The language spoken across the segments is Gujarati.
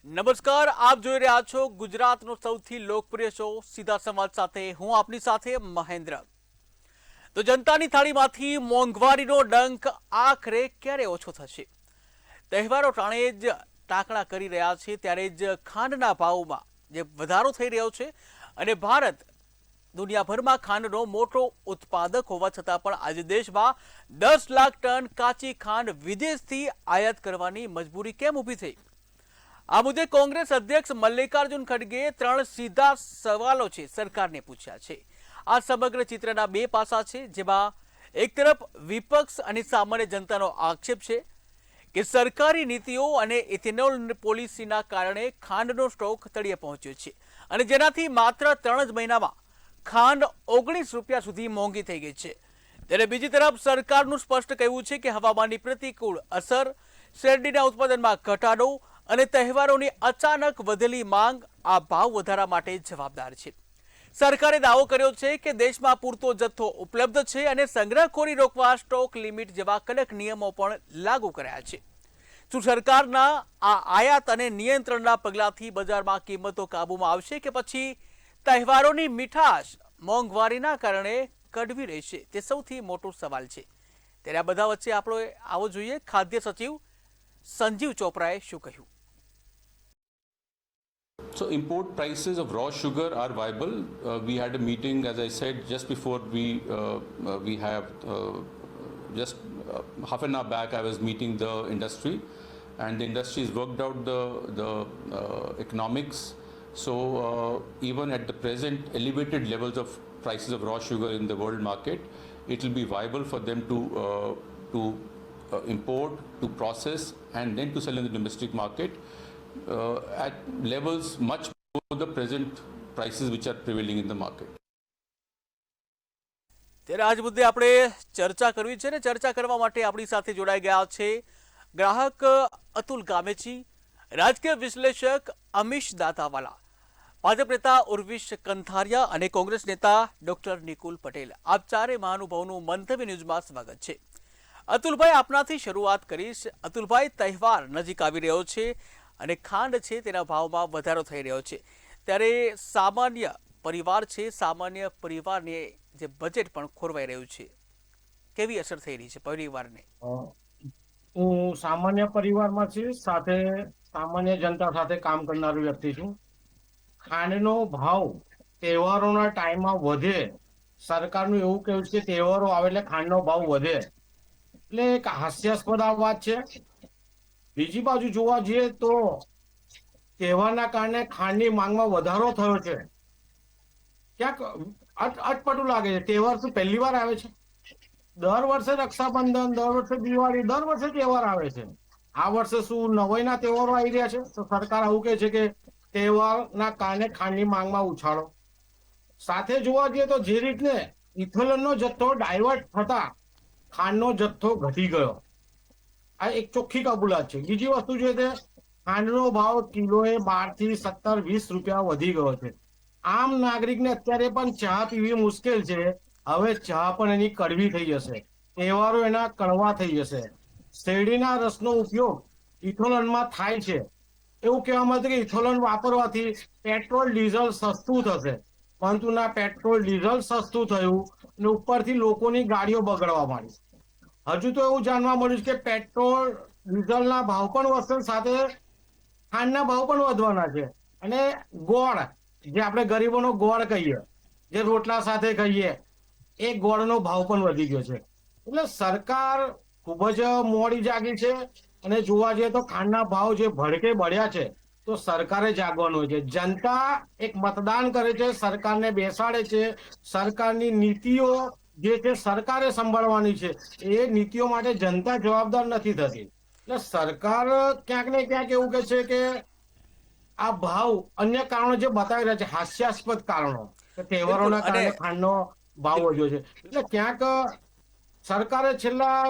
નમસ્કાર, આપ જોઈ રહ્યા છો ગુજરાતનો સૌથી લોકપ્રિય શો સીધા સંવાદ સાથે હું આપની સાથે મહેન્દ્ર। તો જનતાની થાળીમાંથી મોંઘવારીનો ડંખ આખરે ક્યારે ઓછો થશે? તહેવારો ટાણે જ ટાંકણા કરી રહ્યા છે ત્યારે જ ખાંડના ભાવમાં જે વધારો થઈ રહ્યો છે અને ભારત દુનિયાભરમાં ખાંડનો મોટો ઉત્પાદક હોવા છતાં પણ આજે દેશમાં 10 લાખ ટન કાચી ખાંડ વિદેશથી આયાત કરવાની મજબૂરી કેમ ઊભી થઈ? આ મુદ્દે કોંગ્રેસ અધ્યક્ષ મલ્લિકાર્જુન ખડગે 3 સીધા સવાલો છે સરકારને પૂછ્યા છે। આ સમગ્ર ચિત્રના 2 પાસા છે, જેમાં એક તરફ વિપક્ષ અને સામાન્ય જનતાનો આક્ષેપ છે કે સરકારી નીતિઓ અને ઇથેનોલ પોલિસીના કારણે ખાંડનો સ્ટોક તળિયે પહોંચ્યો છે અને જેનાથી માત્ર 3 જ મહિનામાં ખાંડ 19 રૂપિયા સુધી મોંઘી થઈ ગઈ છે। ત્યારે બીજી તરફ સરકારનું સ્પષ્ટ કહેવું છે કે હવામાનની પ્રતિકૂળ અસર, શેરડીના ઉત્પાદનમાં ઘટાડો અને તહેવારોની અચાનક વધેલી માંગ આ ભાવ વધારા માટે જવાબદાર છે। સરકારે દાવો કર્યો છે કે દેશમાં પૂરતો જથ્થો ઉપલબ્ધ છે અને સંગ્રહખોરી રોકવા સ્ટોક લિમિટ જેવા કડક નિયમો પણ લાગુ કર્યા છે। શું સરકારના આ આયાત અને નિયંત્રણના પગલાંથી બજારમાં કિંમતો કાબૂમાં આવશે કે પછી તહેવારોની મીઠાશ મોંઘવારીના કારણે કડવી રહેશે? તે સૌથી મોટો સવાલ છે। ત્યારે આ બધા વચ્ચે આપણે આવો જોઈએ ખાદ્ય સચિવ સંજીવ ચોપરાએ શું કહ્યું। So import prices of raw sugar are viable. We had a meeting, as I said, just before we have just half an hour back. I was meeting the industry, and the industry has worked out the economics. So even at the present elevated levels of prices of raw sugar in the world market, it will be viable for them to import, to process, and then to sell in the domestic market at levels much below the present prices which are prevailing in the market. ત્યારે આજ મુદ્દે આપણે ચર્ચા કરવી છે ને ચર્ચા કરવા માટે આપણી સાથે જોડાઈ ગયા છે ગ્રાહક અતુલ ગામેચી, રાજકીય વિશ્લેષક અમીશ દાતાવાલા, ભાજપ નેતા ઉર્વિશ કંથારિયા અને કોંગ્રેસ નેતા ડોક્ટર નિકુલ પટેલ। આપ ચારે મહાનુભાવોનું મંતવ્ય ન્યૂઝમાં સ્વાગત છે। અતુલભાઈ, આપનાથી શરૂઆત કરીશ। અતુલભાઈ, તહેવાર નજીક આવી રહ્યો છે અને ખાંડ છે તેના ભાવમાં વધારો થઈ રહ્યો છે, ત્યારે સામાન્ય પરિવાર છે, સામાન્ય પરિવારને જે બજેટ પણ ખોરવાઈ રહ્યું છે, કેવી અસર થઈ રહી છે પરિવારને? હું સામાન્ય પરિવારમાં છું, સાથે સામાન્ય જનતા સાથે કામ કરનારો વ્યક્તિ છું। ખાંડનો ભાવ તહેવારોના ટાઈમમાં વધે, સરકારનું એવું કહેવું છે કે તહેવારો આવે એટલે ખાંડનો ભાવ વધે, એટલે એક હાસ્યાસ્પદ આ વાત છે। બીજી બાજુ જોવા જઈએ તો તહેવારના કારણે ખાંડની માંગમાં વધારો થયો છે, ક્યાંક અટપટું લાગે છે। તહેવાર શું પહેલી વાર આવે છે? દર વર્ષે રક્ષાબંધન, દર વર્ષે દિવાળી, દર વર્ષે તહેવાર આવે છે। આ વર્ષે શું નવાઈના તહેવારો આવી રહ્યા છે? તો સરકાર આવું કહે છે કે તહેવારના કારણે ખાંડની માંગમાં ઉછાળો। સાથે જોવા જઈએ તો જે રીતને ઇથેનોલનો જથ્થો ડાયવર્ટ થતા ખાંડનો જથ્થો ઘટી ગયો, આ એક ચોખ્ખી કબૂલાત છે। બીજી વસ્તુ જે છે, ખાંડનો ભાવ કિલોએ 12 થી 17, 20 રૂપિયા વધી ગયો છે। આમ નાગરિકને અત્યારે પણ ચા પીવી મુશ્કેલ છે। હવે ચા પણ એની કડવી થઈ જશે, તહેવારો એના કડવા થઈ જશે। શેરડીના રસનો ઉપયોગ ઇથેનોલમાં થાય છે, એવું કહેવામાં હતું કે ઇથેનોલ વાપરવાથી પેટ્રોલ ડીઝલ સસ્તું થશે, પરંતુ ના પેટ્રોલ ડીઝલ સસ્તું થયું અને ઉપરથી લોકોની ગાડીઓ બગડવા માંડી। હજુ તો એવું જાણવા મળ્યું છે કે પેટ્રોલ ડીઝલના ભાવ પણ વધશે, સાથે ખાંડના ભાવ પણ વધવાના છે। અને ગોળ, જે આપણે ગરીબોનો ગોળ કહીએ, જે રોટલા સાથે કહીએ, એ ગોળનો ભાવ પણ વધી ગયો છે। એટલે સરકાર ખૂબ જ મોડી જાગી છે અને જોવા જઈએ તો ખાંડના ભાવ જે ભડકે બળ્યા છે, તો સરકારે જાગવાનું હોય છે। જનતા એક મતદાન કરે છે, સરકારને બેસાડે છે, સરકારની નીતિઓ જે છે સરકારે સંભાળવાની છે, એ નીતિઓ માટે જનતા જવાબદાર નથી થતી। એટલે સરકાર ક્યાંક ને ક્યાંક એવું કહે છે કે આ ભાવ અન્ય કારણો જે બતાવી રહ્યા છે, હાસ્યાસ્પદ કારણો, કે તહેવારોના કારણે ખાંડનો ભાવ વધ્યો છે। એટલે ક્યાંક સરકારે છેલ્લા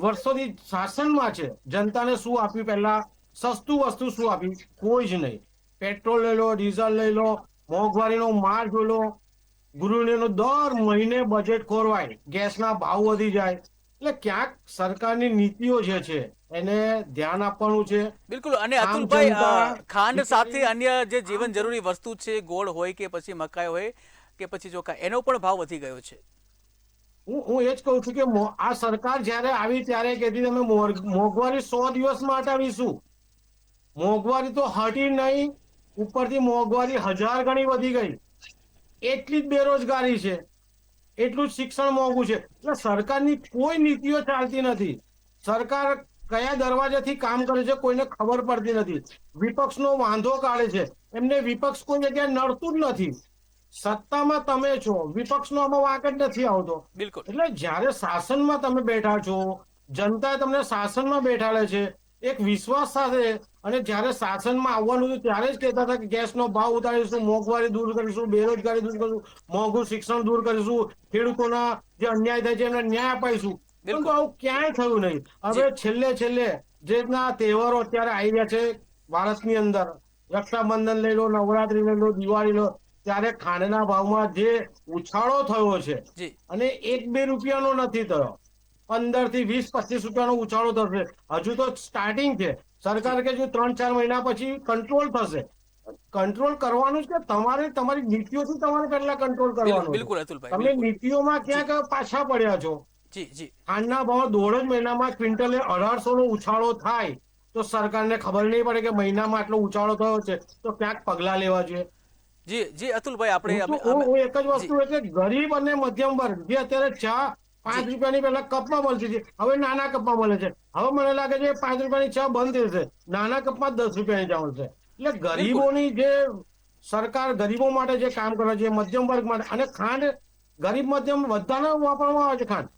વર્ષોથી શાસનમાં છે, જનતાને શું આપ્યું? પહેલા સસ્તું વસ્તુ શું આપ્યું? કોઈ જ નહીં। પેટ્રોલ લઈ લો, ડીઝલ લઈ લો, મોંઘવારીનો માર જોઈ લો, ગૃહિણીનું દર મહિને બજેટ ખોરવાય, ગેસના ભાવ વધી જાય। એટલે ક્યાંક સરકારની નીતિઓ જે છે એને ધ્યાન આપવાનું છે. બિલકુલ. અને આમ અતુલભાઈ, જનતા ખાંડ સાથે બિચારી અન્ય જે જીવન જરૂરી વસ્તુ છે, ગોળ હોય કે પછી મકાઈ હોય કે પછી ચોખા, એનો પણ ભાવ વધી ગયો છે. હું એ જ કહું છું કે આ સરકાર જ્યારે આવી ત્યારે કહેતી તમે મોંઘવારી 100 દિવસમાં હટાવીશું. મોંઘવારી તો હટી નહીં, ઉપરથી મોંઘવારી 1000 ગણી વધી ગઈ. એટલી જ બેરોજગારી છે, એટલું જ શિક્ષણ મોંઘું છે. એટલે સરકારની કોઈ નીતિઓ ચાલતી નથી. સરકાર કયા દરવાજાથી કામ કરે છે કોઈને ખબર પડતી નથી. વિપક્ષનો વાંધો કાઢે છે. એમને વિપક્ષ કોઈ જગ્યાએ નડતું જ નથી. સત્તામાં તમે છો, વિપક્ષનો આમાં વાંક જ નથી આવતો. બિલકુલ. એટલે જ્યારે શાસનમાં તમે બેઠા છો, જનતાએ તમને શાસનમાં બેઠાડે છે એક વિશ્વાસ સાથે, અને જ્યારે શાસનમાં આવવાનું હતું ત્યારે જ કહેતા હતા કે ગેસનો ભાવ ઉતારીશું, મોંઘવારી દૂર કરીશું, બેરોજગારી દૂર કરીશું, મોંઘું શિક્ષણ દૂર કરીશું, ખેડૂતોના જે અન્યાય થાય છે એમને ન્યાય અપાઈશું. પરંતુ આવું ક્યાંય થયું નહીં. હવે છેલ્લે જે રીતના તહેવારો અત્યારે આવી રહ્યા છે ભારતની અંદર, રક્ષાબંધન લઈ લો, નવરાત્રી લઈ લો, દિવાળી લો, ત્યારે ખાંડના ભાવમાં જે ઉછાળો થયો છે, અને 1-2 રૂપિયાનો નથી થયો, 15 થી 20-25 રૂપિયાનો ઉછાળો થશે. હજુ તો સ્ટાર્ટિંગ છે. સરકાર કે જો 3-4 મહિના પછી કંટ્રોલ થશે. કંટ્રોલ કરવાનું છે કે તમારે તમારી નીતિઓથી તમારે પહેલા કંટ્રોલ કરવાનું. બિલકુલ અતુલભાઈ, તમે નીતિઓમાં ક્યાંક પાછા પડ્યા છો. ખાંડના ભાવ 1.5 મહિનામાં ક્વિન્ટલે 1800 નો ઉછાળો થાય તો સરકારને ખબર નહીં પડે કે મહિનામાં આટલો ઉછાળો થયો છે, તો ક્યાંક પગલા લેવા જોઈએ. જી અતુલભાઈ, આપણે હું એક જ વસ્તુ એટલે ગરીબ અને મધ્યમ વર્ગ જે અત્યારે ચા 5 રૂપિયાની પહેલા કપમાં મળતી હતી, હવે નાના કપમાં મળે છે. હવે મને લાગે છે 5 રૂપિયાની ચા બંધ થશે, નાના કપમાં 10 રૂપિયાની ચા મળશે. એટલે ગરીબોની જે સરકાર ગરીબો માટે જે કામ કરે છે, મધ્યમ વર્ગ માટે, અને ખાંડ ગરીબ મધ્યમ બધાને વાપરવામાં આવે છે ખાંડ.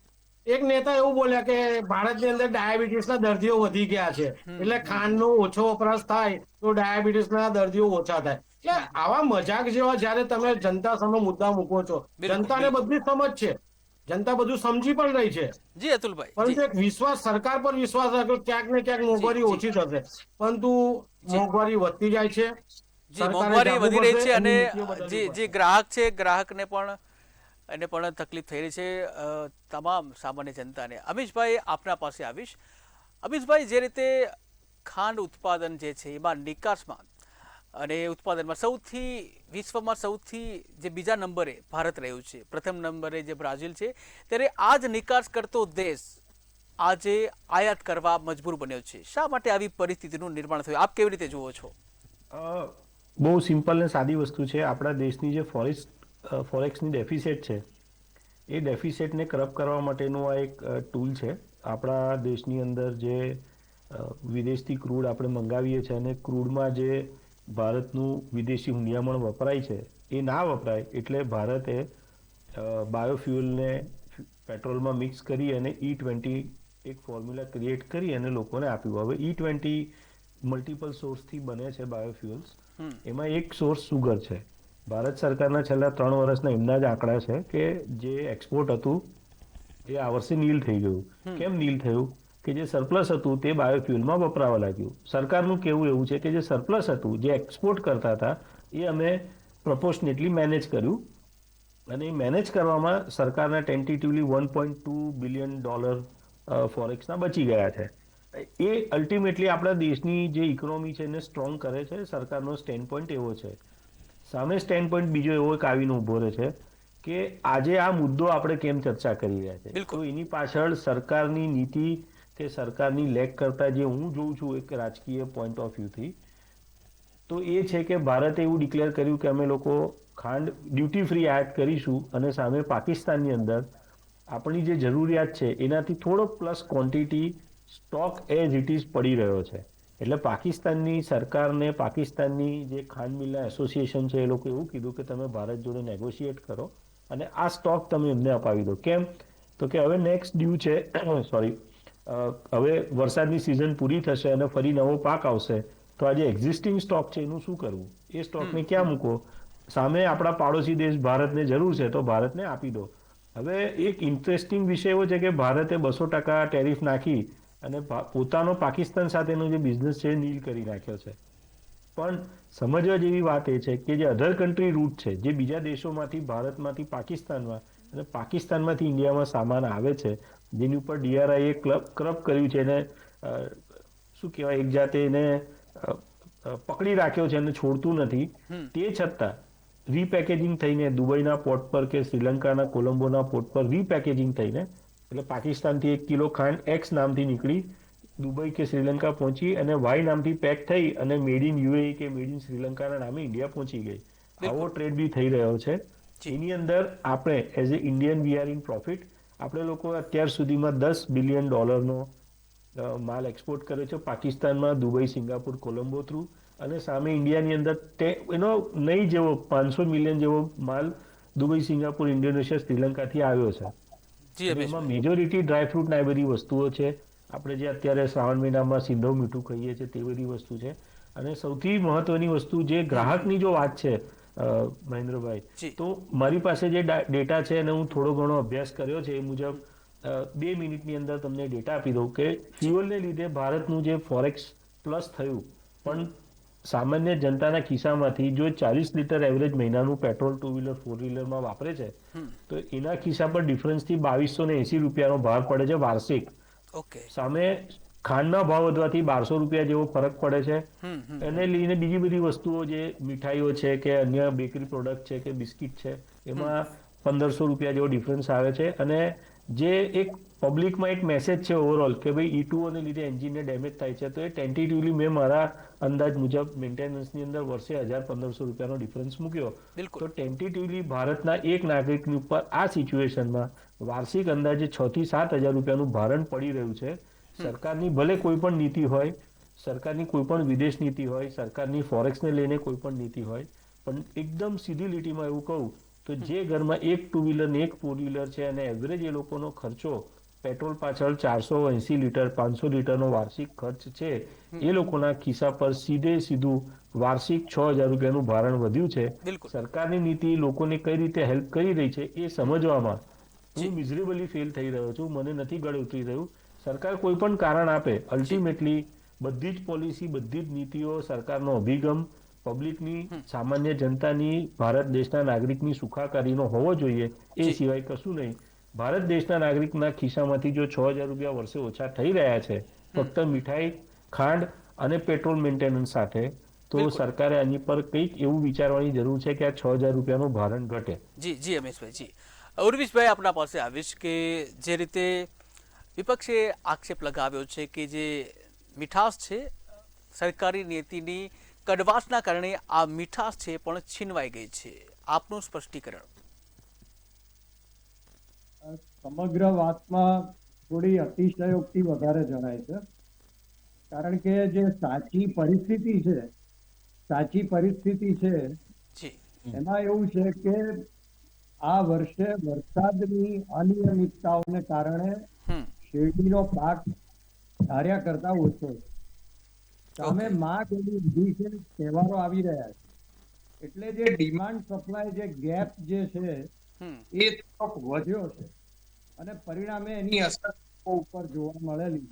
એક નેતા એવું બોલ્યા કે ભારતની અંદર ડાયાબિટીસના દર્દીઓ વધી ગયા છે, એટલે ખાંડનો ઓછો વપરાશ થાય તો ડાયાબિટીસના દર્દીઓ ઓછા થાય. એટલે આવા મજાક જેવા જયારે તમે જનતા સામે મુદ્દા મૂકો છો, જનતાને બધી સમજ છે, જનતા બધું સમજી પણ રહી છે. જી અતુલભાઈ, પરંતુ એક વિશ્વાસ, સરકાર પર વિશ્વાસ રાખ્યો, ક્યાંક ને ક્યાંક મોંઘવારી ઓછી થશે, પરંતુ મોંઘવારી વધતી જાય છે. મોંઘવારી વધી રહી છે, અને જે ગ્રાહક છે, ગ્રાહકને પણ તકલીફ થઈ રહી છે, તમામ સામાન્ય જનતાને. અમીશભાઈ, આપના પાસે આવીશ. અમીશભાઈ, જે રીતે ખાંડ ઉત્પાદન જે છે એમાં નિકાસમાં અને ઉત્પાદનમાં વિશ્વમાં સૌથી જે બીજા નંબરે ભારત રહ્યું છે, પ્રથમ નંબરે જે બ્રાઝિલ છે, ત્યારે આ જ નિકાસ કરતો દેશ આજે આયાત કરવા મજબૂર બન્યો છે. શા માટે આવી પરિસ્થિતિનું નિર્માણ થયું, આપ કેવી રીતે જુઓ છો? બહુ સિમ્પલ ને સાદી વસ્તુ છે. આપણા દેશની જે ફોરેક્સની ડેફિસિટ છે, એ ડેફિસિટને કરપ કરવા માટેનું આ એક ટૂલ છે. આપણા દેશની અંદર જે વિદેશથી ક્રૂડ આપણે મંગાવીએ છીએ અને ક્રૂડમાં જે ભારતનું વિદેશી હુંડિયામણ વપરાય છે એ ના વપરાય, એટલે ભારતે બાયોફ્યુઅલને પેટ્રોલમાં મિક્સ કરી અને E20 એક ફોર્મ્યુલા ક્રિએટ કરી અને લોકોને આપ્યું. હવે E20 મલ્ટિપલ સોર્સથી બને છે બાયોફ્યુઅલ્સ. એમાં એક સોર્સ સુગર છે. ભારત સરકારના છેલ્લા 3 વર્ષના એમના જ આંકડા છે કે જે એક્સપોર્ટ હતું એ આ વર્ષે નીલ થઈ ગયું. કેમ નીલ થયું? કે જે સરપ્લસ હતું તે બાયોફ્યુઅલમાં વપરાવા લાગ્યું. સરકારનું કહેવું એવું છે કે જે સરપ્લસ હતું, જે એક્સપોર્ટ કરતા હતા, એ અમે પ્રપોર્શનેટલી મેનેજ કર્યું, અને મેનેજ કરવામાં સરકારના ટેન્ટેટિવલી $1.2 બિલિયન ફોરેક્સના બચી ગયા છે. એ અલ્ટિમેટલી આપણા દેશની જે ઇકોનોમી છે એને સ્ટ્રોંગ કરે છે. સરકારનો સ્ટેન્ડ પોઈન્ટ એવો છે. સામે સ્ટેન્ડ પોઈન્ટ બીજો એવો એક આવીને ઊભો રહે છે કે આજે આ મુદ્દો આપણે કેમ ચર્ચા કરી રહ્યા છે. તો એની પાછળ સરકારની નીતિ કે સરકારની લેક કરતા જે હું જોઉં છું એક રાજકીય પોઈન્ટ ઓફ વ્યૂથી, તો એ છે કે ભારતે એવું ડિક્લેર કર્યું કે અમે લોકો ખાંડ ડ્યુટી ફ્રી આયાત કરીશું, અને સામે પાકિસ્તાનની અંદર આપણી જે જરૂરિયાત છે એનાથી થોડો plus quantity stock as it is પડી રહ્યો છે. એટલે પાકિસ્તાનની સરકારને પાકિસ્તાનની જે ખાંડ મિલના એસોસિએશન છે એ લોકો એવું કીધું કે તમે ભારત જોડે નેગોશિએટ કરો અને આ સ્ટોક તમે એમને અપાવી દો. કેમ? તો કે હવે નેક્સ્ટ ડ્યુ છે, હવે વરસાદની સિઝન પૂરી થશે અને ફરી નવો પાક આવશે, તો આ જે એક્ઝિસ્ટિંગ સ્ટોક છે એનું શું કરવું? એ સ્ટોકને ક્યાં મૂકો? સામે આપણા પાડોશી દેશ ભારતને જરૂર છે તો ભારતને આપી દો. હવે એક ઇન્ટરેસ્ટિંગ વિષય એવો છે કે ભારતે 200% ટેરિફ નાખી અને પોતાનો પાકિસ્તાન સાથેનો જે બિઝનેસ છે એ નીલ કરી નાખ્યો છે. પણ સમજવા જેવી વાત એ છે કે જે અધર કન્ટ્રી રૂટ છે, જે બીજા દેશોમાંથી ભારતમાંથી પાકિસ્તાનમાં અને પાકિસ્તાનમાંથી ઇન્ડિયામાં સામાન આવે છે, જેની ઉપર DRI એ કરપ કર્યું છે, એને શું કહેવાય, એક જાતે એને પકડી રાખ્યો છે અને છોડતું નથી. તે છતાં રીપેકેજિંગ થઈને દુબઈના પોર્ટ પર કે શ્રીલંકાના કોલંબોના પોર્ટ પર રીપેકેજિંગ થઈને, એટલે પાકિસ્તાનથી 1 કિલો ખાંડ એક્સ નામથી નીકળી દુબઈ કે શ્રીલંકા પહોંચી અને વાય નામથી પેક થઈ અને મેડ ઇન યુએઈ કે મેડ ઇન શ્રીલંકાના નામે ઇન્ડિયા પહોંચી ગઈ. આવો ટ્રેડ બી થઈ રહ્યો છે. એની અંદર આપણે as a Indian we are in profit. આપણે લોકો અત્યાર સુધીમાં $10 બિલિયન માલ એક્સપોર્ટ કર્યો છે પાકિસ્તાનમાં, દુબઈ, સિંગાપુર, કોલંબો થ્રુ, અને સામે ઇન્ડિયાની અંદર એનો નહીં જેવો 500 મિલિયન જેવો માલ દુબઈ, સિંગાપુર, ઇન્ડોનેશિયા, શ્રીલંકાથી આવ્યો છે. જી રમેશભાઈ. એમાં મેજોરિટી ડ્રાયફ્રૂટ ને આ બધી વસ્તુઓ છે. આપણે જે અત્યારે શ્રાવણ મહિનામાં સિંધવ મીઠું ખાઈએ છીએ તે બધી વસ્તુ છે. અને સૌથી મહત્વની વસ્તુ જે ગ્રાહકની જો વાત છે મહેન્દ્રભાઈ, જી. તો મારી પાસે જે ડેટા છે અને હું થોડો ઘણો અભ્યાસ કર્યો છે એ મુજબ 2 મિનિટની અંદર તમને ડેટા આપી દઉં કે ફ્યુઅલને લીધે ભારતનું જે ફોરેક્સ પ્લસ થયું, પણ સામાન્ય જનતાના ખિસ્સામાંથી જો 40 લીટર એવરેજ મહિનાનું પેટ્રોલ 2 વ્હીલર 4 વ્હીલરમાં વાપરે છે તો એના ખિસ્સા પર ડિફરન્સથી ₹2280 ભાર પડે છે વાર્ષિક. ઓકે. સામે ખાંડના ભાવ વધવાથી ₹1200 જેવો ફરક પડે છે. એને લઈને બીજી બધી વસ્તુઓ જે મીઠાઈઓ છે કે અન્ય બેકરી પ્રોડક્ટ છે કે બિસ્કિટ છે એમાં ₹1500 જેવો ડિફરન્સ આવે છે. અને જે એક પબ્લિકમાં એક મેસેજ છે ઓવરઓલ કે ભાઈ E2ઓને લીધે એન્જિનને ડેમેજ થાય છે, તો એ ટેન્ટેટિવલી મેં મારા અંદાજ મુજબ મેન્ટેનન્સની અંદર વર્ષે ₹1500 ડિફરન્સ મૂક્યો. બિલકુલ. તો ટેન્ટેટિવલી ભારતના એક નાગરિકની ઉપર આ સિચ્યુએશનમાં વાર્ષિક અંદાજે ₹6,000-7,000 ભારણ પડી રહ્યું છે. સરકારની ભલે કોઈ પણ નીતિ હોય, સરકારની કોઈ પણ વિદેશ નીતિ હોય, સરકારની ફોરેક્સને લઈને કોઈ પણ નીતિ હોય, પણ એકદમ સીધી લીટીમાં એવું કહું તો જે ઘરમાં એક 2 વ્હીલર ને એક 4 વ્હીલર છે અને એવરેજ એ લોકોનો ખર્ચો પેટ્રોલ પાછળ 480 લીટર 500 લીટરનો વાર્ષિક ખર્ચ છે, એ લોકોના ખિસ્સા પર સીધું વાર્ષિક ₹6,000 ભારણ વધ્યું છે. બિલકુલ. સરકારની નીતિ લોકોને કઈ રીતે હેલ્પ કરી રહી છે એ સમજવામાં હું મિઝરેબલી ફેલ થઈ રહ્યો છું. મને નથી ગળે ઉતરી રહ્યું. સરકાર કોઈ પણ કારણ આપે, અલ્ટિમેટલી બધી જ પોલિસી, બધી જ નીતિઓ, સરકારનો અભિગમ પબ્લિકની, સામાન્ય જનતાની, ભારત દેશના નાગરિકની સુખાકારીનો હોવો જોઈએ. એ સિવાય કશું નહીં. ભારત દેશના નાગરિકના ખિસ્સામાંથી જો ₹6,000 વર્ષે ઓછા થઈ રહ્યા છે ફક્ત મીઠાઈ, ખાંડ અને પેટ્રોલ મેન્ટેનન્સ સાથે, તો સરકારે આની પર કંઈક એવું વિચારવાની જરૂર છે કે આ ₹6,000 ભારણ ઘટે. જી રમેશભાઈ. જી ઉર્વિશભાઈ, આપણા પાસે આવીશ કે જે રીતે વિપક્ષે આક્ષેપ લગાવ્યો છે કે જે મીઠાશ છે સરકારી નીતિની કડવાશના કારણે આ મીઠાશ છે પણ છીનવાઈ ગઈ છે. આપનું સ્પષ્ટીકરણ. સમગ્ર વાતમાં થોડી અતિશયોક્તિ વધારે જણાય છે. કારણ કે જે સાચી પરિસ્થિતિ છે એમાં એવું છે કે આ વર્ષે વરસાદની અનિયમિતતાઓને કારણે શેરડીનો પાક ધાર્યા કરતા ઓછો છે. સામે માંગ એવી વધી છે, તહેવારો આવી રહ્યા છે, એટલે જે ડિમાન્ડ સપ્લાય જે ગેપ જે છે એ થોડોક વધ્યો છે અને પરિણામે એની અસર ઉપર જોવા મળેલી.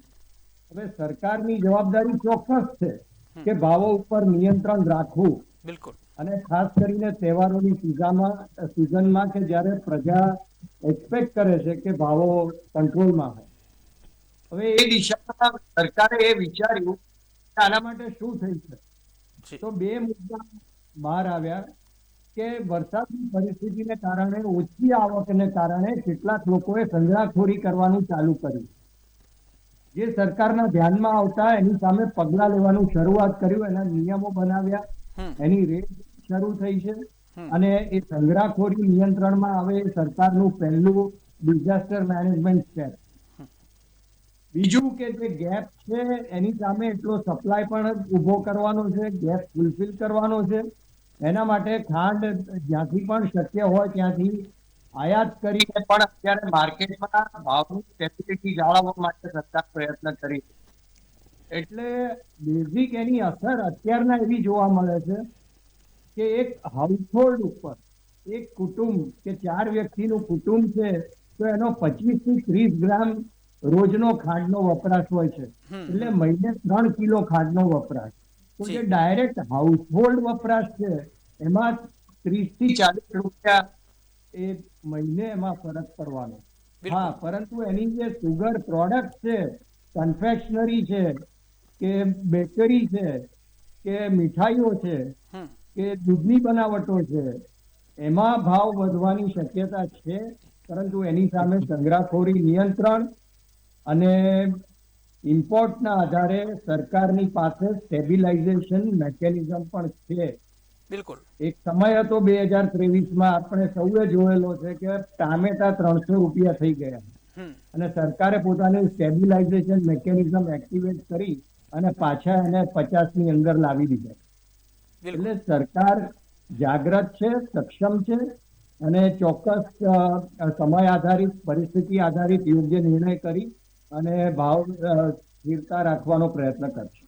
હવે સરકારની જવાબદારી ચોક્કસ છે કે ભાવો ઉપર નિયંત્રણ રાખવું. બિલકુલ. અને ખાસ કરીને તહેવારોની સિઝનમાં કે જ્યારે પ્રજા એક્સપેક્ટ કરે છે કે ભાવો કંટ્રોલમાં હોય. હવે એ દિશામાં સરકારે એ વિચાર્યું કે આના માટે શું થઈ શકે, તો 2 મુદ્દા બહાર આવ્યા કે વરસાદની પરિસ્થિતિને કારણે, ઓછી આવકને કારણે કેટલાક લોકોએ સંગ્રહખોરી કરવાનું ચાલુ કર્યું. જે સરકારના ધ્યાનમાં આવતા એની સામે પગલાં લેવાનું શરૂઆત કર્યું, એના નિયમો બનાવ્યા, એની રેટ શરૂ થઈ છે અને એ સંગ્રહખોરી નિયંત્રણમાં આવે એ સરકારનું પહેલું ડિઝાસ્ટર મેનેજમેન્ટ સ્ટેપ. બીજું કે જે ગેપ છે એની સામે એટલો સપ્લાય પણ ઉભો કરવાનો છે, ગેપ ફુલફિલ કરવાનો છે. એના માટે ખાંડ જ્યાંથી પણ શક્ય હોય ત્યાંથી આયાત કરીને પણ અત્યારે માર્કેટમાં ભાવની સ્ટેબિલિટી જાળવવા માટે સરકાર પ્રયત્ન કરી. એટલે બેઝિક એની અસર અત્યારના એવી જોવા મળે છે કે એક હાઉસહોલ્ડ ઉપર, એક કુટુંબ કે 4 વ્યક્તિનું કુટુંબ છે તો એનો 25 થી 30 ગ્રામ રોજનો ખાંડનો વપરાશ હોય છે. એટલે મહિને 3 કિલો ખાંડનો વપરાશ. તો જે ડાયરેક્ટ હાઉસહોલ્ડ વપરાશ છે એમાં 30 થી 40 રૂપિયા એ મહિને એમાં ફરક પડવાનો. હા, પરંતુ એની જે સુગર પ્રોડક્ટ છે, કન્ફેક્શનરી છે, કે બેકરી છે કે મીઠાઈઓ છે હમ કે દૂધની બનાવટો છે એમાં ભાવ વધવાની શક્યતા છે, પરંતુ એની સામે સંગ્રહખોરી નિયંત્રણ અને ઇમ્પોર્ટના આધારે સરકારની પાસે સ્ટેબિલાઇઝેશન મેકેનિઝમ પણ છે. બિલકુલ. એક સમય હતો 2023માં આપણે સૌએ જોયેલો છે કે ટામેટા 300 રૂપિયા થઈ ગયા હમ અને સરકારે પોતાની સ્ટેબિલાઇઝેશન મેકેનિઝમ એક્ટિવેટ કરી અને પાછા એને 50ની અંદર લાવી દીધા. બિલકુલ. એટલે સરકાર જાગ્રત છે, સક્ષમ છે અને ચોક્કસ સમય આધારિત, પરિસ્થિતિ આધારિત યોગ્ય નિર્ણય કરી અને ભાવ સ્થિરતા રાખવાનો પ્રયત્ન કરશે.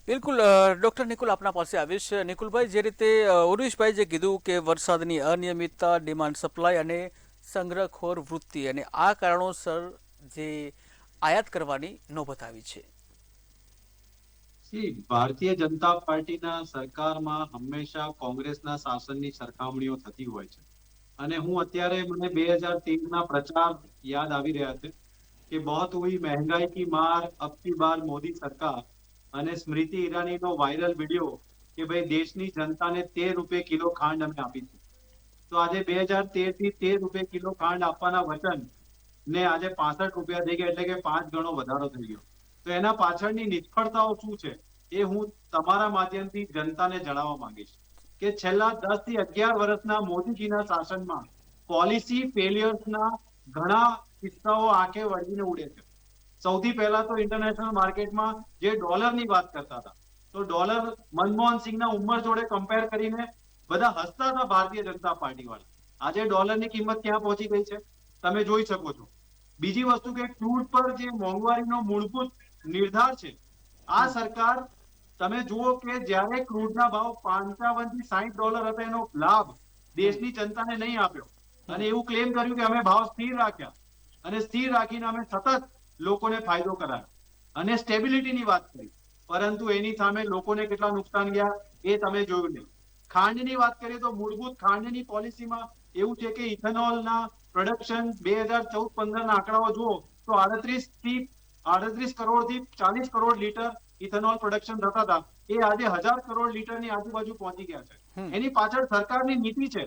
બિલકુલ. ડૉક્ટર નિકુલ આપના પાસે આવીશ. નિકુલભાઈ, જે રીતે ઉર્વિશભાઈ જે કીધું કે વરસાદની અનિયમિતતા, ડિમાન્ડ સપ્લાય અને સંગ્રહખોર વૃત્તિ અને આ કારણોસર જે આયાત કરવાની નોબત આવી છે. ભારતીય જનતા પાર્ટીના સરકારમાં હંમેશા કોંગ્રેસના શાસનની સરખામણીઓ થતી હોય છે. અને હું અત્યારે મને 2013ના પ્રચાર યાદ આવી રહ્યા છે કે બહોત હુઈ મહેંગાઈ કી માર, અબ કી બાર મોદી સરકાર, અને સ્મૃતિ ઈરાનીનો વાયરલ વિડીયો કે ભાઈ દેશની જનતાને 13 રૂપિયા કિલો ખાંડ અમે આપી છે. તો આજે 2013 થી 13 રૂપિયા કિલો ખાંડ આપવાના વચન ને આજે 65 રૂપિયા થઈ ગયા, એટલે કે 5 ગણો વધારો થઈ ગયો. તો એના પાછળની નિષ્ફળતાઓ શું છે એ હું તમારા માધ્યમથી જનતાને જણાવવા માંગીશ કે છેલ્લા 10 થી 11 વર્ષના મોદીજીના શાસનમાં પોલિસી ફેલિયર્સના ઘણા કિસ્સાઓ આંખે વળગીને ઉડે છે. સૌથી પહેલા તો ઇન્ટરનેશનલ માર્કેટમાં જે ડોલરની વાત કરતા હતા, તો ડોલર મનમોહન સિંહના ઉંમર જોડે કમ્પેર કરીને બધા હસતા હતા ભારતીય જનતા પાર્ટી વાળા. આજે ડોલરની કિંમત ક્યાં પહોંચી ગઈ છે તમે જોઈ શકો છો. બીજી વસ્તુ કે ક્રૂડ પર જે મોંઘવારીનો મૂળભૂત નિર્ધાર છે, આ સરકાર તમે જુઓ કે જ્યારે ક્રૂડના ભાવ 55 થી $60 હતા એનો લાભ દેશની જનતાને નહીં આપ્યો અને એવું ક્લેમ કર્યું કે અમે ભાવ સ્થિર રાખ્યા અને સ્થિર રાખીને અમે સતત લોકોને ફાયદો કરાયો અને સ્ટેબિલિટીની વાત કરી, પરંતુ એની સામે લોકોને કેટલા નુકસાન ગયા એ તમે જોયું નહીં. ખાંડની વાત કરીએ તો મૂળભૂત ખાંડની પોલિસીમાં એવું છે કે ઇથેનોલના પ્રોડક્શન 2014-15ના આંકડાઓ જુઓ તો 38 કરોડથી 40 કરોડ લીટર ઇથેનોલ પ્રોડક્શન થતા હતા, એ આજે 1000 કરોડ લીટરની આજુબાજુ પહોંચી ગયા છે. એની પાછળ સરકારની નીતિ છે.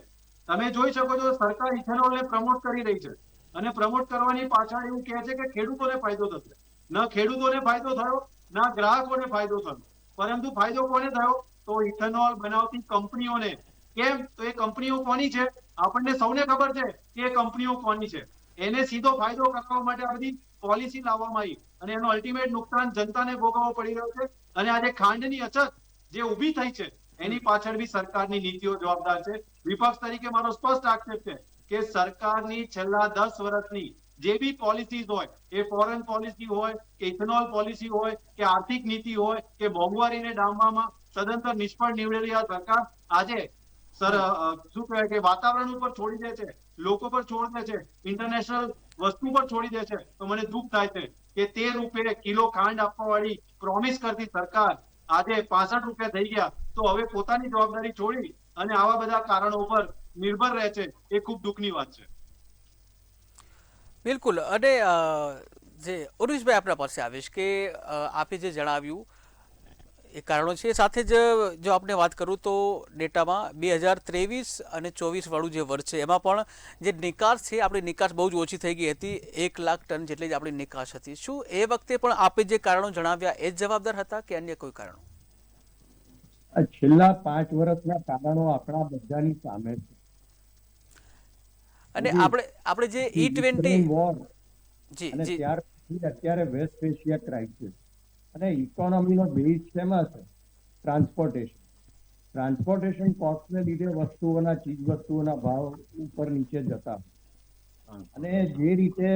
તમે જોઈ શકો છો સરકાર ઇથેનોલને પ્રમોટ કરી રહી છે અને પ્રમોટ કરવાની પાછળ એવું કહે છે કે ખેડૂતોને ફાયદો થશે. ન ખેડૂતોને ફાયદો થયો, ના ગ્રાહકોને ફાયદો થયો, પરંતુ ફાયદો કોને થયો? તો ઇથેનોલ બનાવતી કંપનીઓને. કેમ? તો એ કંપનીઓ કોની છે? આપણને સૌને ખબર છે કે એ કંપનીઓ કોની છે. એને સીધો ફાયદો કરવા માટે આ બધી પોલિસી લાવવામાં આવી અને એનો અલ્ટિમેટ નુકસાન જનતાને ભોગવવો પડી રહ્યો છે. અને આજે ખાંડની અછત જે ઊભી થઈ છે એની પાછળ બી સરકારની નીતિઓ જવાબદાર છે. વિપક્ષ તરીકે મારો સ્પષ્ટ આક્ષેપ છે કે સરકારની છેલ્લા 10 વર્ષની જે બી પોલિસીઝ હોય, એ ફોરેન પોલિસી હોય કે ઇથેનોલ પોલિસી હોય કે આર્થિક નીતિ હોય કે મોંઘવારીને ડામવામાં સદંતર નિષ્ફળ નીવડેલી આ સરકાર આજે શું કહેવાય કે વાતાવરણ ઉપર છોડી દે છે, લોકો પર છોડી દે છે, ઇન્ટરનેશનલ વસ્તુ પર છોડી દે છે. તો મને દુઃખ થાય છે કે 13 રૂપિયા કિલો ખાંડ આપવા વાળી પ્રોમિસ કરતી સરકાર આજે 65 રૂપિયા થઈ ગયા, તો હવે પોતાની જવાબદારી છોડી અને આવા બધા કારણો પર નિર્ભર રહે છે, એ ખૂબ દુઃખની વાત છે. બિલકુલ. અને જે ઉર્વિશભાઈ આપણા પાસે આવીશ કે આપે જે જણાવ્યું એ કારણો છે, સાથે જ જો આપણે વાત કરું તો ડેટામાં 2023 અને 24 વાળું જે વર્ષ છે એમાં પણ જે નિકાસ છે, આપણી નિકાસ બહુ જ ઓછી થઈ ગઈ હતી. 1 લાખ ટન જેટલી જ આપણી નિકાસ હતી. શું એ વખતે પણ આપે જે કારણો જણાવ્યા એ જ જવાબદાર હતા કે અન્ય કોઈ કારણો? છેલ્લા 5 વર્ષના કારણો આપણા બધાની સામે છે. અને આપણે જે E20 વોર જી અને જી ત્યાર પછી અત્યારે વેસ્ટ એશિયા ક્રાઇસિસ અને ઇકોનોમીનો બેઝ શેમાં છે? ટ્રાન્સપોર્ટેશન કોસ્ટને લીધે વસ્તુઓના, ચીજ વસ્તુઓના ભાવ ઉપર નીચે જતા. અને જે રીતે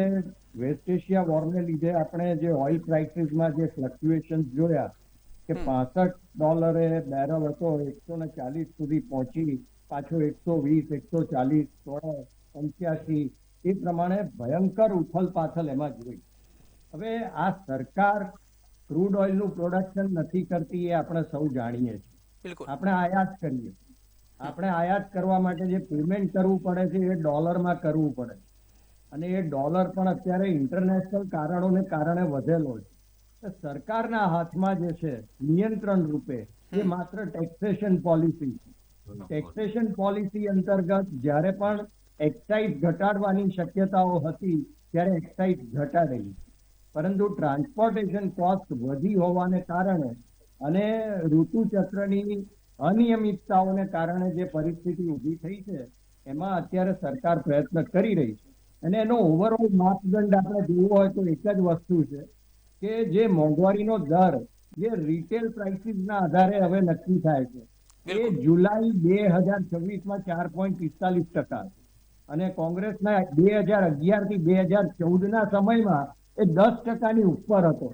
વેસ્ટ એશિયા વોરને લીધે આપણે જે ઓઇલ પ્રાઇસીસમાં જે ફ્લક્ચ્યુએશન જોયા કે $65 બેરલ હતો, 140 સુધી પહોંચી, પાછો 120, 140, 85, એ પ્રમાણે ભયંકર ઉથલ પાથલ એમાં જોઈ. હવે આ સરકાર ક્રૂડ ઓઇલનું પ્રોડક્શન નથી કરતી એ આપણે સૌ જાણીએ છીએ. બિલકુલ. આપણે આયાત કરીએ. આપણે આયાત કરવા માટે જે પેમેન્ટ કરવું પડે છે એ ડોલરમાં કરવું પડે અને એ ડોલર પણ અત્યારે ઇન્ટરનેશનલ કારણોને કારણે વધેલો છે. સરકારના હાથમાં જે છે નિયંત્રણ રૂપે એ માત્ર ટેક્સેશન પોલિસી છે. ટેક્સેશન પોલિસી અંતર્ગત જ્યારે પણ એક્સાઇઝ ઘટાડવાની શક્યતાઓ હતી ત્યારે એક્સાઇઝ ઘટાડેલી, પરંતુ ટ્રાન્સપોર્ટેશન કોસ્ટ વધી હોવાને કારણે અને ઋતુચક્રની અનિયમિતતાઓને કારણે જે પરિસ્થિતિ ઊભી થઈ છે એમાં અત્યારે સરકાર પ્રયત્ન કરી રહી છે. અને એનો ઓવરઓલ માપદંડ આપણે જોવો હોય તો એક જ વસ્તુ છે કે જે મોંઘવારીનો દર જે રિટેલ પ્રાઇસીસના આધારે હવે નક્કી થાય છે એ બિલકુલ. જુલાઈ 2026માં 4.45% અને કોંગ્રેસના 2011 થી 2014ના સમયમાં એ 10%ની ઉપર હતો.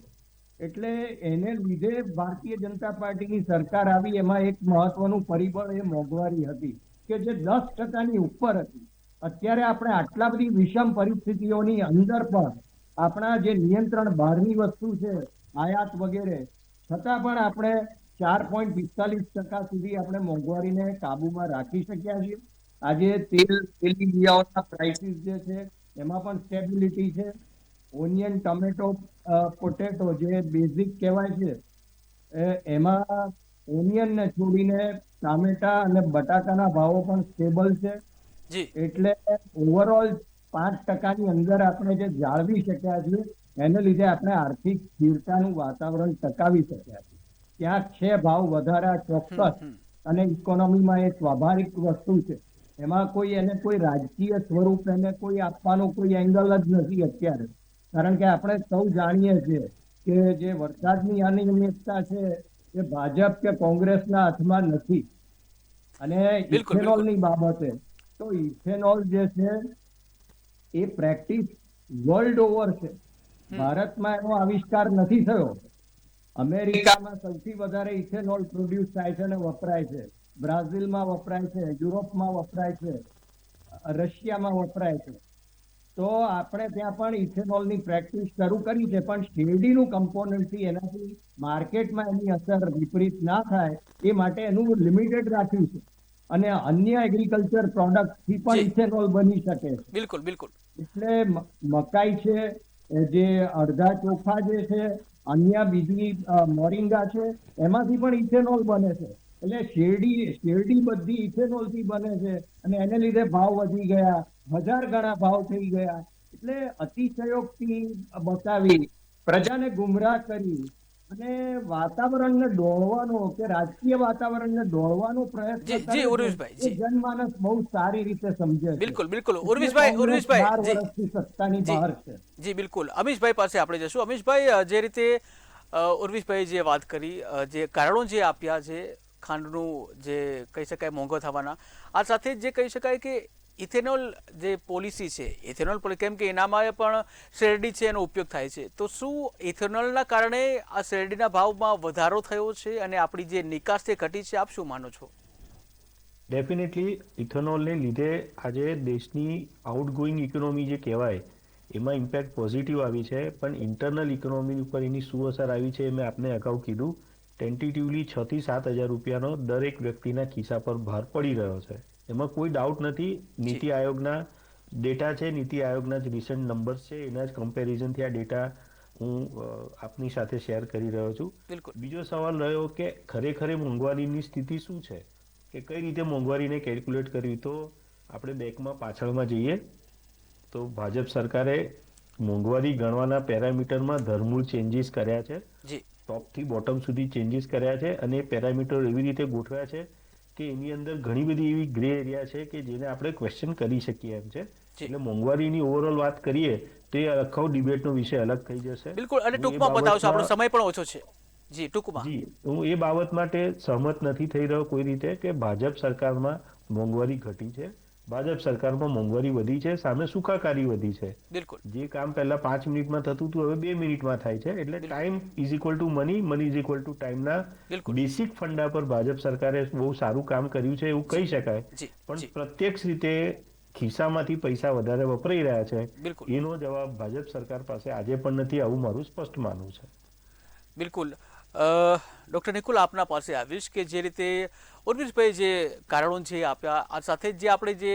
એટલે એને લીધે ભારતીય જનતા પાર્ટીની સરકાર આવી એમાં એક મહત્વનું પરિબળ એ મોંઘવારી હતી કે જે 10%ની ઉપર હતી. અત્યારે આપણે આટલા બધી વિષમ પરિસ્થિતિઓની અંદર પણ આપણા જે નિયંત્રણ બહારની વસ્તુ છે આયાત વગેરે છતાં પણ આપણે 4.45% સુધી આપણે મોંઘવારીને કાબુમાં રાખી શક્યા છીએ. આજે તેલબિયાઓના પ્રાઇસીસ જે છે એમાં પણ સ્ટેબિલિટી છે. ઓનિયન, ટમેટો, પોટેટો જે બેઝિક કહેવાય છે એમાં ઓનિયનને છોડીને ટામેટા અને બટાકાના ભાવો પણ સ્ટેબલ છે. જી એટલે ઓવરઓલ 5%ની અંદર આપણે જે જાળવી શક્યા છીએ એને લીધે આપણે આર્થિક સ્થિરતાનું વાતાવરણ ટકાવી શક્યા છીએ. ક્યાંક છે ભાવ વધારા ચોક્કસ અને ઇકોનોમીમાં એ સ્વાભાવિક વસ્તુ છે, એમાં કોઈ એને કોઈ રાજકીય સ્વરૂપ એને કોઈ આપવાનો કોઈ એંગલ જ નથી અત્યારે. કારણ કે આપણે સૌ જાણીએ છીએ કે જે વરસાદની અનિયમિતતા છે એ ભાજપ કે કોંગ્રેસના હાથમાં નથી. અને બિલકુલ, ઇથેનોલની બાબતે તો ઇથેનોલ જે છે એ પ્રેક્ટિસ વર્લ્ડ ઓવર છે. ભારતમાં એનો આવિષ્કાર નથી થયો. અમેરિકામાં સૌથી વધારે ઇથેનોલ પ્રોડ્યુસ થાય છે અને વપરાય છે. બ્રાઝિલમાં વપરાય છે, યુરોપમાં વપરાય છે, રશિયામાં વપરાય છે. તો આપણે ત્યાં પણ ઇથેનોલની પ્રેક્ટિસ શરૂ કરી છે, પણ શેરડીનું કમ્પોનન્ટથી એનાથી માર્કેટમાં એની અસર વિપરીત ના થાય એ માટે એનું લિમિટેડ રાખ્યું છે. અને અન્ય એગ્રીકલ્ચર પ્રોડક્ટથી પણ જી. ઇથેનોલ બની શકે છે. બિલકુલ બિલકુલ. એટલે મકાઈ છે, જે અડધા ચોખા જે છે, અન્ય બીજી મોરિંગા છે, એમાંથી પણ ઇથેનોલ બને છે. એટલે શેરડી બધી ઇથેનોલથી બને છે અને એને લીધે ભાવ વધી ગયા, 1000 ગણા ભાવ થઈ ગયા. એટલે અતિશયોક્તિ બતાવી, પ્રજાને ગુમરાહ કરી અને વાતાવરણને ડોળવાનો કે રાજકીય વાતાવરણને ડોળવાનો પ્રયત્ન જી, કરે જી, છે, ઉર્વિશભાઈ, એ જી. જનમાનસ બહુ સારી રીતે સમજે છે. બિલકુલ બિલકુલ. એટલે ઉર્વિશભાઈ, કોંગ્રેસ 12 જી વર્ષથી સત્તાની જી. બહાર છે. જી બિલકુલ. અમીશભાઈ પાસે આપણે જશું. અમીશભાઈ, જે રીતે ઉર્વિશભાઈ જે વાત કરી, જે કારણો જે આપ્યા છે ખાંડનું જે કહી શકાય મોંઘો થવાના, આ સાથે જે કહી શકાય કે ઇથેનોલ જે પોલિસી છે, ઇથેનોલ કેમ કે એનામાં પણ શેરડી છે એનો ઉપયોગ થાય છે, તો શું ઇથેનોલના કારણે આ શેરડીના ભાવમાં વધારો થયો છે અને આપણી જે નિકાસ છે ઘટી છે? આપ શું માનો છો? ડેફિનેટલી ઇથેનોલને લીધે આજે દેશની આઉટગોઈંગ ઇકોનોમી જે કહેવાય એમાં ઇમ્પેક્ટ પોઝિટિવ આવી છે, પણ ઇન્ટરનલ ઇકોનોમી ઉપર એની શું અસર આવી છે મેં આપને અગાઉ કીધું. ટેન્ટેટિવલી 6 થી 7 હજાર રૂપિયાનો દરેક વ્યક્તિના ખિસ્સા પર ભાર પડી રહ્યો છે. એમાં કોઈ ડાઉટ નથી. નીતિ આયોગના ડેટા છે, નીતિ આયોગના જ રિસન્ટ નંબર્સ છે, એના જ કમ્પેરિઝનથી આ ડેટા હું આપની સાથે શેર કરી રહ્યો છું. બિલકુલ. બીજો સવાલ રહ્યો કે ખરેખર મોંઘવારીની સ્થિતિ શું છે, કે કઈ રીતે મોંઘવારીને કેલ્ક્યુલેટ કરવી. તો આપણે બેંકમાં પાછળમાં જઈએ તો ભાજપ સરકારે મોંઘવારી ગણવાના પેરામીટરમાં ધરમૂળ ચેન્જીસ કર્યા છે. જી ટોપથી બોટમ સુધી ચેન્જીસ કર્યા છે અને પેરામીટર એવી રીતે ગોઠવ્યા છે કે એની અંદર ઘણી બધી એવી ગ્રે એરિયા છે કે જેને આપણે ક્વેશ્ચન કરી શકીએ એમ છે. એટલે મોંઘવારીની ઓવરઓલ વાત કરીએ તો એ આખો ડિબેટનો વિષય અલગ થઈ જશે. બિલકુલ. અને ટૂંકમાં બતાવશો, આપણો સમય પણ ઓછો છે. જી ટૂંકમાં. જી, હું એ બાબત માટે સહમત નથી થઈ રહ્યો કોઈ રીતે કે ભાજપ સરકારમાં મોંઘવારી ઘટી છે. ભાજપ સરકારમાં મોંઘવારી વધી છે, સામે સુખાકારી વધી છે. બિલકુલ. જે કામ પહેલા 5 મિનિટમાં થતું હતું હવે 2 મિનિટમાં થાય છે. એટલે time is equal to money, money is equal to ટાઈમના બિલકુલ. બેસિક ફંડા પર ભાજપ સરકારે બહુ સારું કામ કર્યું છે એવું કહી શકાય. જી પણ જી પ્રત્યક્ષ રીતે ખિસ્સામાંથી પૈસા વધારે વપરાઈ રહ્યા છે, બિલકુલ. એનો જવાબ ભાજપ સરકાર પાસે આજે પણ નથી, આવું મારું સ્પષ્ટ માનવું છે. બિલકુલ. ડૉક્ટર નિકુલ, આપના પાસે આવીશ કે જે રીતે ઉર્વિશભાઈ જે કારણો છે આપ્યા, આ સાથે જ જે આપણે જે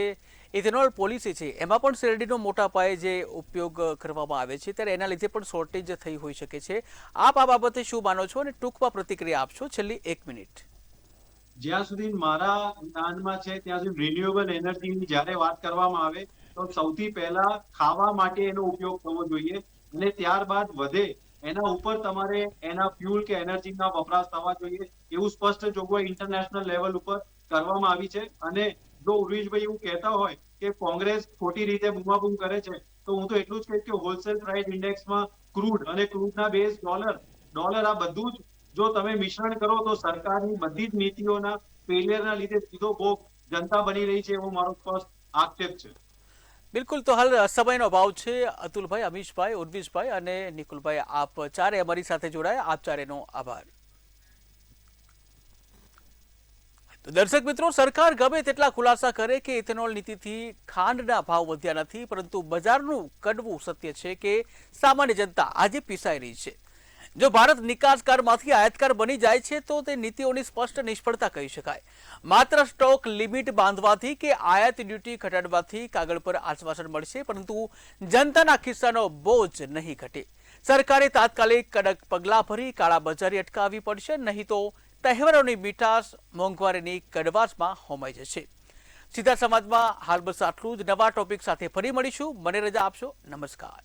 ઇથેનોલ પોલિસી છે એમાં પણ શેરડીનો મોટા પાયે જે ઉપયોગ કરવામાં આવે છે ત્યારે એના લીધે પણ શોર્ટેજ થઈ હોઈ શકે છે. આપ આ બાબતે શું માનો છો અને ટૂંકમાં પ્રતિક્રિયા આપશો, છેલ્લી 1 મિનિટ. જ્યાં સુધી મારા જ્ઞાનમાં છે ત્યાં સુધી રિન્યુએબલ એનર્જીની જ્યારે વાત કરવામાં આવે તો સૌથી પહેલા ખાવા માટે એનો ઉપયોગ થવો જોઈએ અને ત્યારબાદ વધે એના ઉપર તમારે એના ફ્યુલ કે એનર્જીના વપરાશ થવા જોઈએ એવું સ્પષ્ટ જોગવાઈ ઇન્ટરનેશનલ લેવલ ઉપર કરવામાં આવી છે. અને જો ઉર્વિશભાઈ એવું કહેતા હોય કે કોંગ્રેસ ખોટી રીતે બૂમાબૂમ કરે છે તો હું તો એટલું જ કહીશ કે હોલસેલ પ્રાઇસ ઇન્ડેક્સમાં ક્રૂડ અને ક્રૂડના બેઝ ડોલર આ બધું જ જો તમે મિશ્રણ કરો તો સરકારની બધી જ નીતિઓના ફેલિયરના લીધે સીધો ભોગ જનતા બની રહી છે એવો મારો સ્પષ્ટ આક્ષેપ છે. બિલકુલ. તો હાલ સમયનો અભાવ છે. અતુલભાઈ, અમીશભાઈ, ઉર્વિશભાઈ અને નિકુલભાઈ, આપ ચારે અમારી સાથે જોડાયા. આપ ચારેનો આભાર. તો દર્શક મિત્રો, સરકાર ગમે તેટલા ખુલાસા કરે કે ઇથેનોલ નીતિથી ખાંડના ભાવ વધ્યા નથી, પરંતુ બજારનું કડવું સત્ય છે કે સામાન્ય જનતા આજે પીસાઈ રહી છે. જો ભારત નિકાસકારમાંથી આયાતકાર બની જાય છે તો તે નીતિઓની સ્પષ્ટ નિષ્ફળતા કહી શકાય. માત્ર સ્ટોક લિમિટ બાંધવાથી કે આયાત ડ્યુટી ઘટાડવાથી કાગળ પર આશ્વાસન મળશે, પરંતુ જનતાના ખિસ્સાનો બોજ નહીં ઘટે. સરકારે તાત્કાલિક કડક પગલાં ભરી કાળાબજારી અટકાવવી પડશે, નહીં તો તહેવારોની મીઠાશ મોંઘવારીની કડવાશમાં હોમાઈ જશે. સીધા સમાજમાં હાલ બસ આટલું જ. નવા ટોપિક સાથે ફરી મળીશું. મને રજા આપશો. નમસ્કાર.